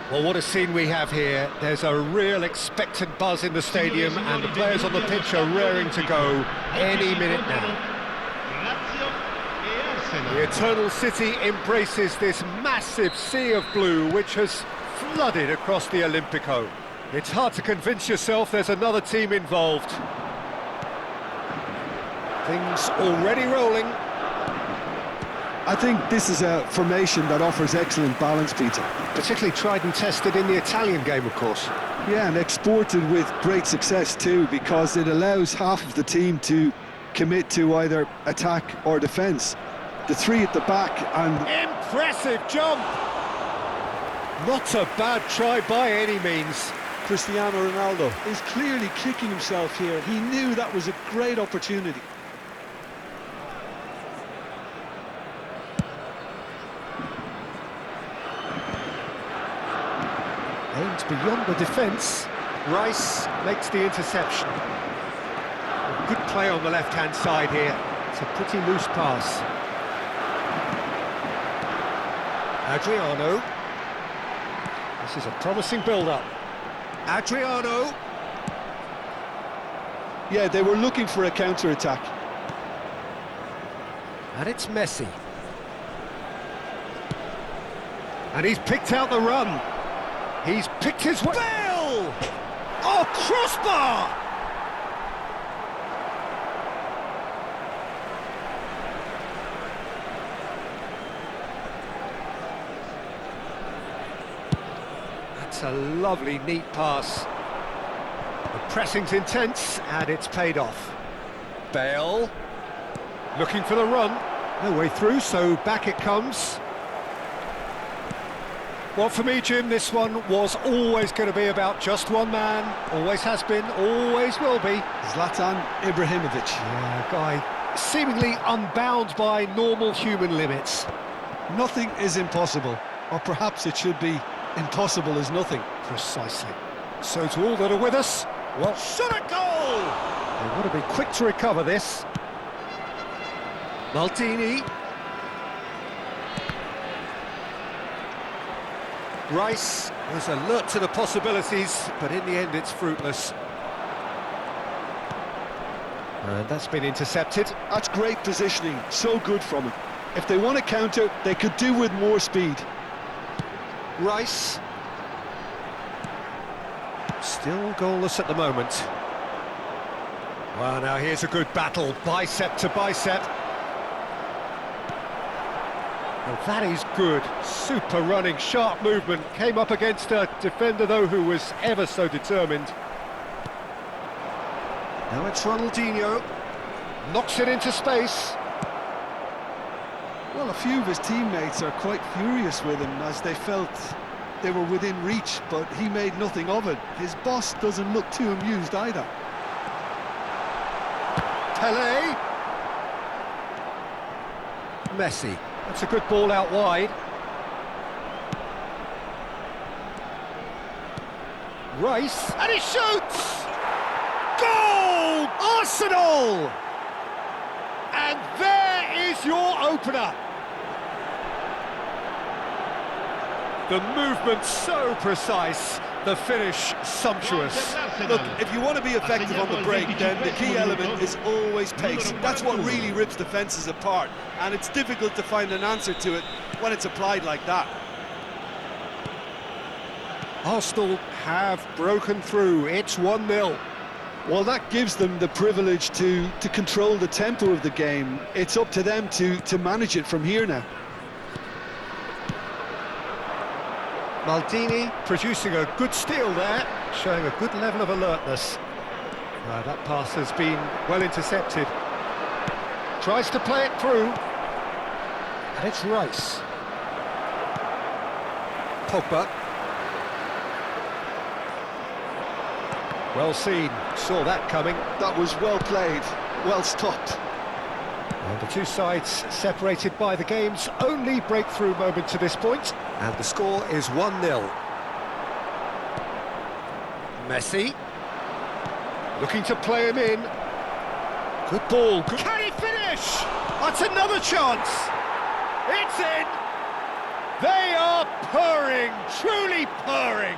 Well, what a scene we have here. There's a real expectant buzz in the stadium and the players on the pitch are raring to go any minute now. The Eternal City embraces this massive sea of blue which has flooded across the Olympico. It's hard to convince yourself there's another team involved. Things already rolling. I think this is a formation that offers excellent balance, Peter. Particularly tried and tested in the Italian game, of course. Yeah, and exported with great success too, because it allows half of the team to commit to either attack or defence. The three at the back and... Impressive jump! Not a bad try by any means. Cristiano Ronaldo is clearly kicking himself here. He knew that was a great opportunity. Aimed beyond the defence. Rice makes the interception. Good play on the left-hand side here. It's a pretty loose pass. Adriano. This is a promising build-up. Adriano. Yeah, they were looking for a counter-attack. And it's Messi. And he's picked out the run. He's picked his way. Bale! Oh, crossbar! That's a lovely, neat pass. The pressing's intense, and it's paid off. Bale, looking for the run. No way through, so back it comes. Well, for me, Jim, this one was always going to be about just one man. Always has been, always will be. Zlatan Ibrahimovic. Yeah, a guy seemingly unbound by normal human limits. Nothing is impossible, or perhaps it should be impossible as nothing. Precisely. So to all that are with us, well, shot a goal! They want to be quick to recover this. Rice was alert to the possibilities, but in the end it's fruitless. And that's been intercepted. That's great positioning, so good from him. If they want to counter, they could do with more speed. Rice. Still goalless at the moment. Well, now here's a good battle, bicep to bicep. Well, that is good. Super running, sharp movement. Came up against a defender, though, who was ever so determined. Now it's Ronaldinho. Knocks it into space. Well, a few of his teammates are quite furious with him as they felt they were within reach, but he made nothing of it. His boss doesn't look too amused either. Pele. Messi. That's a good ball out wide. Rice. And he shoots! Goal! Arsenal! And there is your opener. The movement so precise, the finish sumptuous. Look, if you want to be effective on the break, then the key element is always pace. That's what really rips defences apart, and it's difficult to find an answer to it when it's applied like that. Arsenal have broken through. It's 1-0. Well, that gives them the privilege to control the tempo of the game. It's up to them to manage it from here now. Maldini producing a good steal there, showing a good level of alertness. That pass has been well intercepted. Tries to play it through. And it's Rice. Pogba. Well seen, saw that coming. That was well played, well stopped. And the two sides separated by the game's only breakthrough moment to this point. And the score is 1-0. Messi. Looking to play him in. Good ball. Can he finish? That's another chance. It's in. They are purring, truly purring.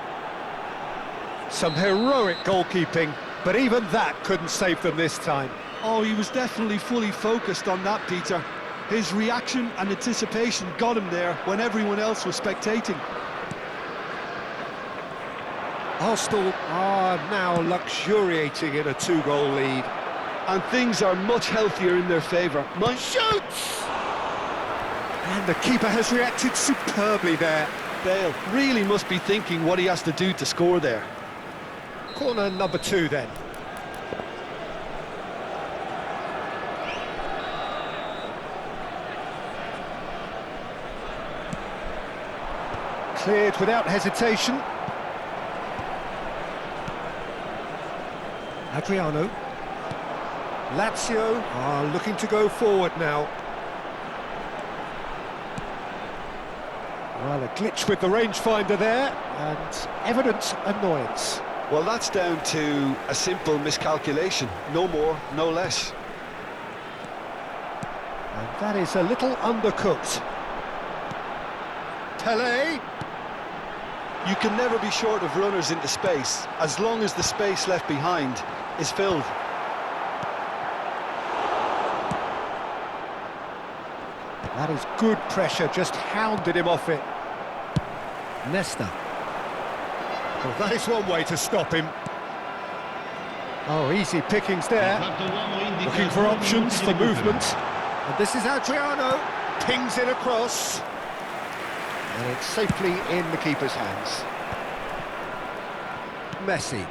Some heroic goalkeeping, but even that couldn't save them this time. Oh, he was definitely fully focused on that, Peter. His reaction and anticipation got him there when everyone else was spectating. Arsenal are now luxuriating in a 2-goal lead. And things are much healthier in their favour. Shoots! And the keeper has reacted superbly there. Bale really must be thinking what he has to do to score there. Corner number 2 then. Cleared without hesitation. Adriano. Lazio are looking to go forward now. Well, a glitch with the rangefinder there, and evident annoyance. Well, that's down to a simple miscalculation. No more, no less. And that is a little undercooked. Pele. You can never be short of runners into space, as long as the space left behind is filled. That is good pressure, just hounded him off it. Nesta. Well, that is one way to stop him. Oh, easy pickings there. Looking for options for movement. And this is Adriano. Pings it across. And it's safely in the keeper's hands. Messi.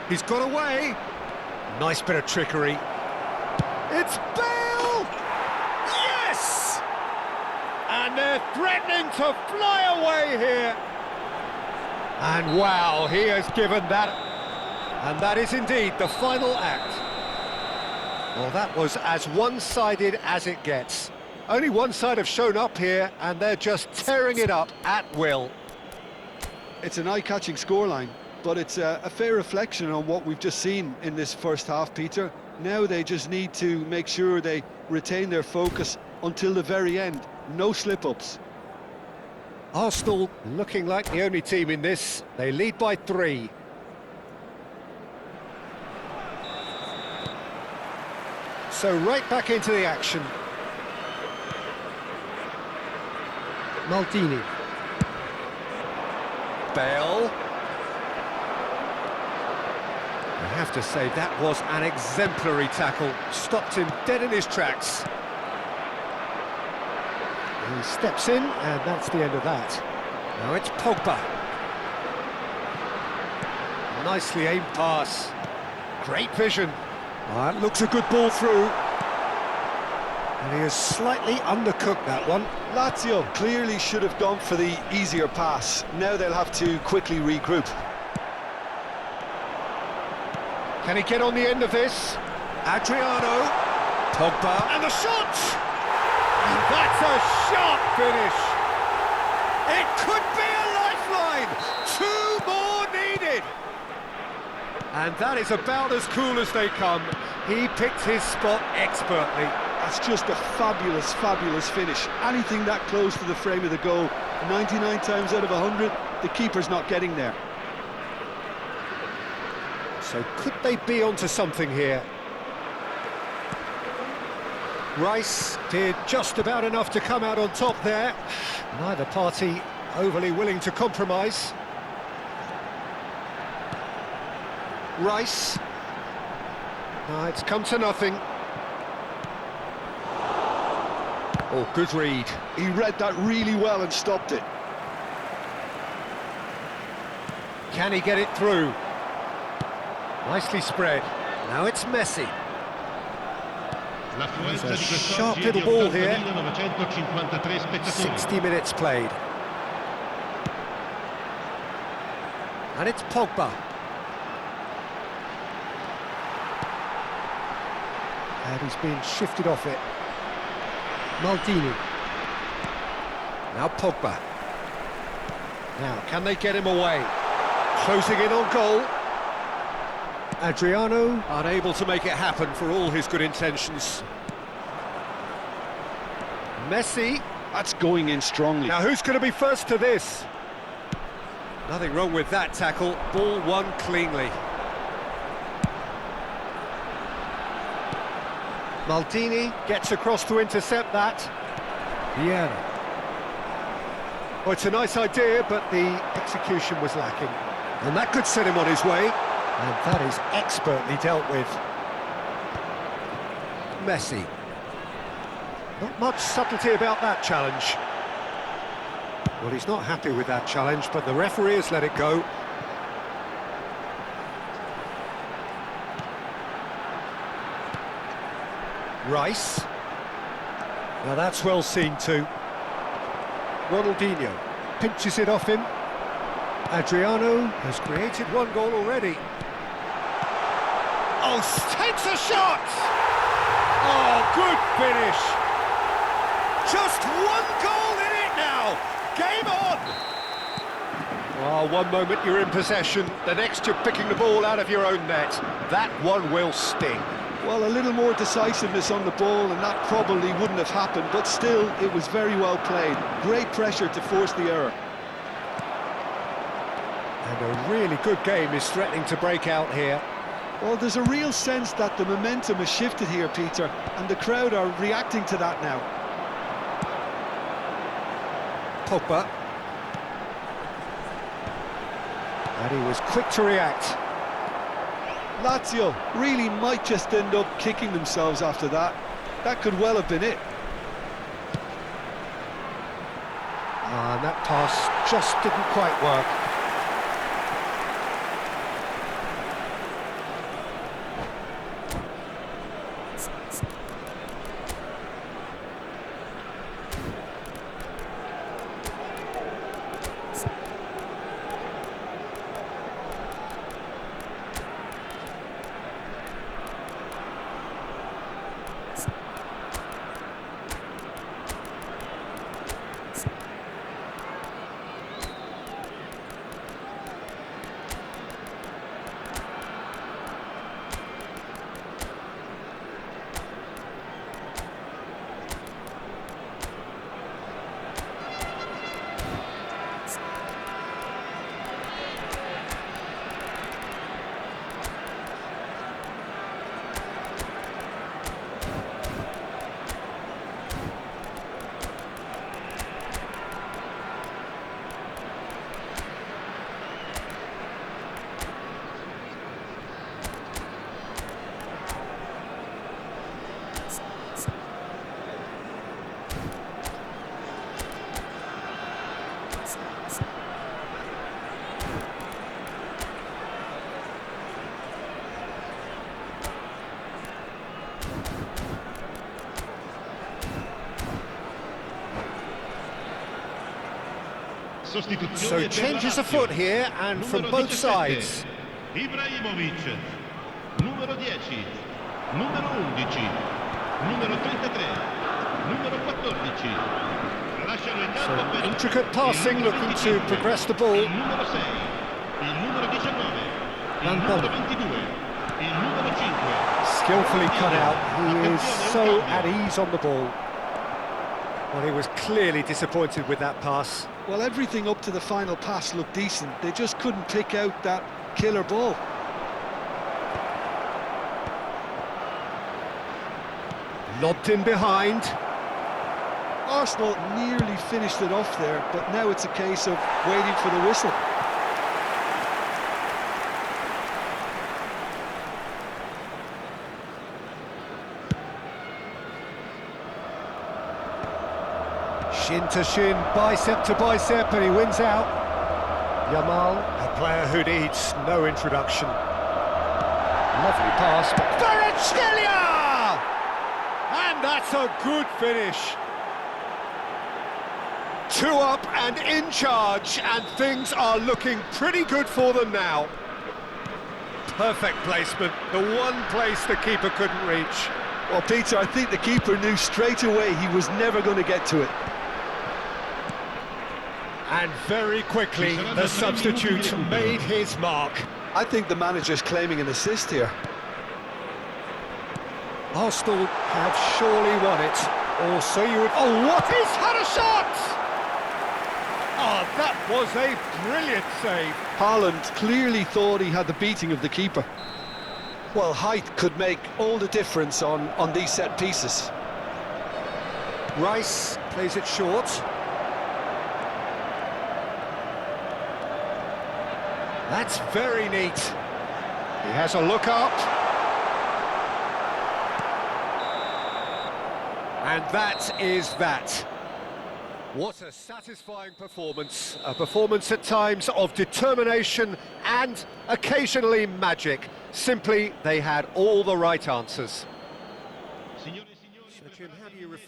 He's got away. Nice bit of trickery. It's Bale! Yes! And they're threatening to fly away here. And wow, he has given that. And that is indeed the final act. Well, that was as one-sided as it gets. Only one side have shown up here, and they're just tearing it up at will. It's an eye-catching scoreline, but it's a fair reflection on what we've just seen in this first half, Peter. Now they just need to make sure they retain their focus until the very end. No slip-ups. Arsenal looking like the only team in this. They lead by 3. So right back into the action. Maldini. Bale. I have to say, that was an exemplary tackle. Stopped him dead in his tracks. He steps in, and that's the end of that. Now it's Pogba. Nicely aimed pass. Great vision. That looks a good ball through. And he has slightly undercooked that one. Lazio clearly should have gone for the easier pass. Now they'll have to quickly regroup. Can he get on the end of this? Adriano. Pogba. And the shot! And that's a sharp finish. It could be a lifeline. 2 more needed. And that is about as cool as they come. He picked his spot expertly. That's just a fabulous, fabulous finish. Anything that close to the frame of the goal, 99 times out of 100, the keeper's not getting there. So could they be onto something here? Rice did just about enough to come out on top there. Neither party overly willing to compromise. Rice. It's come to nothing. Oh, good read. He read that really well and stopped it. Can he get it through? Nicely spread. Now it's Messi. It's a sharp little ball here. 60 minutes played. And it's Pogba. And he's been shifted off it. Maldini. Now Pogba. Now, can they get him away? Closing in on goal. Adriano unable to make it happen for all his good intentions. Messi. That's going in strongly. Now who's going to be first to this? Nothing wrong with that tackle. Ball won cleanly. Maldini gets across to intercept that. Vieira. Oh, it's a nice idea, but the execution was lacking. And that could set him on his way. And that is expertly dealt with. Messi. Not much subtlety about that challenge. Well, he's not happy with that challenge, but the referee has let it go. Rice. Now that's well seen too. Ronaldinho pinches it off him. Adriano has created 1 goal already. Oh, takes a shot! Oh, good finish! Just 1 goal in it now! Game on! Oh, one moment you're in possession, the next you're picking the ball out of your own net. That one will sting. Well, a little more decisiveness on the ball and that probably wouldn't have happened, but still, it was very well played. Great pressure to force the error. And a really good game is threatening to break out here. Well, there's a real sense that the momentum has shifted here, Peter, and the crowd are reacting to that now. Pogba. And he was quick to react. Lazio really might just end up kicking themselves after that. That could well have been it. And that pass just didn't quite work. So changes afoot here, and from both sides. Ibrahimovic, numero 10, numero 11, numero 33, numero 14. Lasciano il campo per Intricate passing, looking to progress the ball. il numero 6, il numero 19, il numero 22, il numero 5. Skillfully cut out, he is so at ease on the ball. Well, he was clearly disappointed with that pass. Well, everything up to the final pass looked decent. They just couldn't pick out that killer ball. Lobbed in behind. Arsenal nearly finished it off there, but now it's a case of waiting for the whistle. Shin to shin, bicep to bicep, and he wins out. Yamal, a player who needs no introduction. Lovely pass, but Kvaratskhelia! And that's a good finish. 2 up and in charge, and things are looking pretty good for them now. Perfect placement, the one place the keeper couldn't reach. Well, Peter, I think the keeper knew straight away he was never going to get to it. And very quickly, the substitute made his mark. I think the manager's claiming an assist here. Arsenal have surely won it, or so you would... Oh, what? He's had a shot! Oh, that was a brilliant save. Haaland clearly thought he had the beating of the keeper. Well, height could make all the difference on these set pieces. Rice plays it short. That's very neat. He has a look up. And that is that. What a satisfying performance. A performance at times of determination and occasionally magic. Simply, they had all the right answers. So, Jim, how do you reflect